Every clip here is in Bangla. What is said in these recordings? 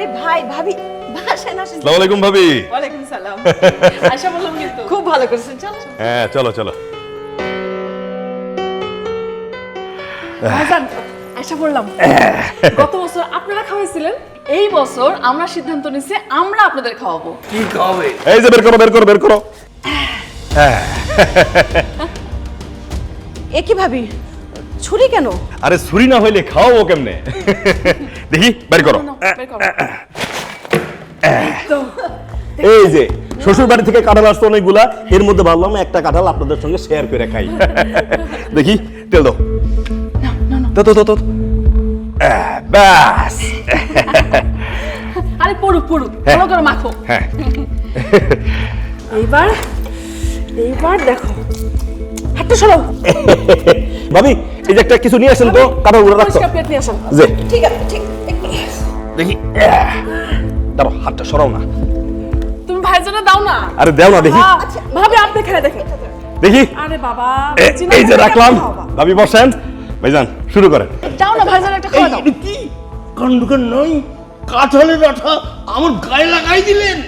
আরে ভাই ভাবি বাসায় না আসেন। আসসালামু আলাইকুম ভাবি। ওয়ালাইকুম সালাম। আয়শা বললাম কিন্তু খুব ভালো করেছেন। চলো হ্যাঁ চলো চলো। ভাইজান, আয়শা বললাম গত বছর আপনারা খাওয়াইছিলেন, এই বছর আমরা সিদ্ধান্ত নিছি আমরা আপনাদের খাওয়াবো। কি খাবে? এই যে বের করো বের করো বের করো। এ কি ভাবি, ছুরি কেন? আরে ছুরি না হইলে খাওয়াবো কেমনে? দেখি বের করো। বের করো। এই যে শ্বশুর বাড়ি থেকে কাঁঠাল আসতো অনেকগুলা, এর মধ্যে ভাবলাম একটা কাঁঠাল আপনাদের সঙ্গে শেয়ার করে খাই। দেখি তেল দাও। দাও দাও দাও দাও। ব্যাস। আরে পড়ুক পড়ুক, ভালো করে মাখো। হ্যাঁ এইবার এইবার দেখো, হাতটা সরাও। ভাবি এই যে একটা কিছু নিয়ে আসেন তো, কাঁঠালগুলো রাখতো। পরিষ্কার প্লেট নিয়ে আসো। যে ঠিক আছে, ঠিক। দেখি দাঁড়াও, হাতটা সরাও না। তুমি ভাইজানে দাও না। আরে দেও না দেখি। ভাবি আপনি খেলে দেখেন। দেখি আরে বাবা, এই যে রাখলাম। ভাবি বসেন, ভাইজান শুরু করেন। দাও না ভাইজান, একটা খাওয়া দাও। এটা কি কাণ্ডজ্ঞান নয়? কাঁঠালের আঠা আমার গায়ে লাগাই দিলেন।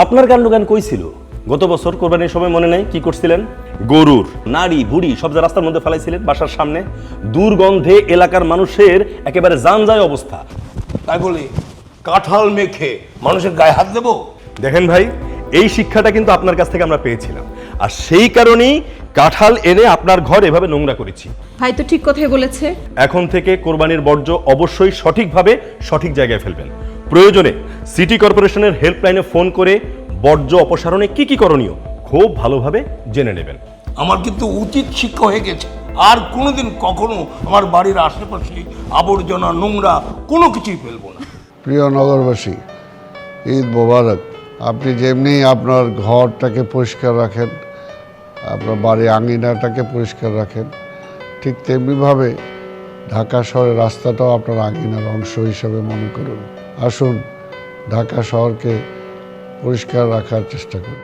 আপনার কাণ্ডজ্ঞান কই ছিল? গত বছর কোরবানির সময় মনে নেই কি করছিলেন? গরুর নাড়ি ভুড়ি সব যে রাস্তার মধ্যে ফেলাইছিলেন বাসার সামনে। দুর্গন্ধে এলাকার মানুষের একেবারে জানজায় অবস্থা। তাই বলে কাঁঠাল মেখে মানুষের গায়ে হাত দেবো? দেখেন ভাই, এই শিক্ষাটা কিন্তু আপনার কাছ থেকে আমরা পেয়েছিলাম, আর সেই কারণেই কাঁঠাল এনে আপনার ঘর এভাবে নোংরা করেছি। ভাই তো ঠিক কথাই বলেছে। এখন থেকে কোরবানির বর্জ্য অবশ্যই সঠিকভাবে সঠিক জায়গায় ফেলবেন। প্রয়োজনে সিটি কর্পোরেশনের হেল্পলাইনে ফোন করে বর্জ্য অপসারণে কি কি করণীয় খুব ভালোভাবে জেনে নেবেন। আমার কিন্তু উচিত শিক্ষা হয়ে গেছে। আর কোনোদিন কখনো আমার বাড়ির আশেপাশে আবর্জনা নোংরা কোনো কিছুই ফেলবো না। প্রিয় নগরবাসী, ঈদ মোবারক। আপনি যেমনি আপনার ঘরটাকে পরিষ্কার রাখেন, আপনার বাড়ির আঙিনাটাকে পরিষ্কার রাখেন, ঠিক তেমনিভাবে ঢাকা শহরের রাস্তাটাও আপনার আঙিনার অংশ হিসাবে মনে করুন। আসুন ঢাকা শহরকে পরিষ্কার রাখার চেষ্টা করুন।